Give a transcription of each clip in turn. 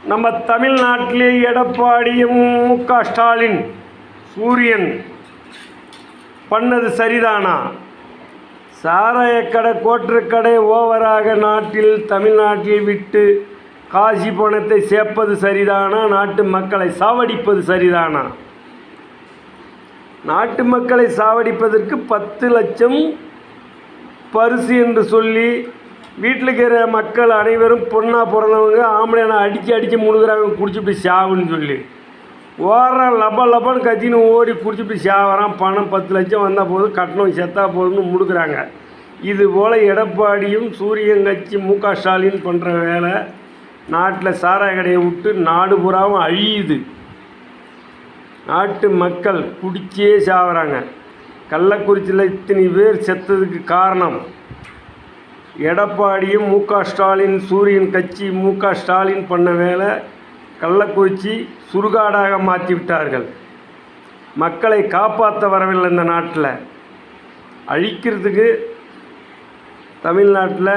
நம்ம தமிழ்நாட்டிலே எடப்பாடியும் முக ஸ்டாலின் சூரியன் பண்ணது சரிதானா? சாராயக்கடை கோட்டருக்கடை ஓவராக தமிழ்நாட்டில் விட்டு காசி பணத்தை சேர்ப்பது சரிதானா? நாட்டு மக்களை சாவடிப்பது சரிதானா? நாட்டு மக்களை சாவடிப்பதற்கு 10 லட்சம் பரிசு என்று சொல்லி வீட்டில் இருக்கிற மக்கள் அனைவரும் பொண்ணாக பிறந்தவங்க ஆம்பளையான அடித்து முழுகிறாங்க குடிச்சுட்டு சாவுன்னு சொல்லி ஓடுறான். லப்பான்னு கத்தின்னு ஓடி குடிச்சுட்டு சாவறான். பணம் 10 லட்சம் வந்தால் போதும், கட்டணம் செத்தா போதும்னு முடுக்கிறாங்க. இது போல் எடப்பாடியும் சூரியன் கட்சி முக ஸ்டாலின் பண்ணுற வேலை நாட்டில் சாராய கடையை விட்டு நாடு பூராவும் அழியுது. நாட்டு மக்கள் குடிச்சே சாவறாங்க. கள்ளக்குறிச்சியில் இத்தனை பேர் செத்ததுக்கு காரணம் எடப்பாடியும் முக ஸ்டாலின் சூரியன் கட்சி முக ஸ்டாலின் பண்ண வேலை. கள்ளக்குறிச்சி சுடுகாடாக மாற்றி விட்டார்கள். மக்களை காப்பாற்ற வரவில்லை. இந்த நாட்டில் அழிக்கிறதுக்கு தமிழ்நாட்டில்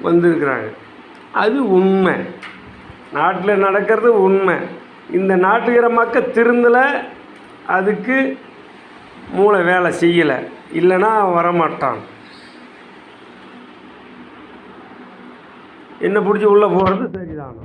வந்திருக்கிறாங்க. அது உண்மை. நாட்டில் நடக்கிறது உண்மை. இந்த நாட்டுக்கிற மக்கள் திருந்தலை, அதுக்கு மூளை வேலை செய்யலை, இல்லைன்னா வரமாட்டான். என்ன பிடிச்சி உள்ளே போகிறது சரிதானா?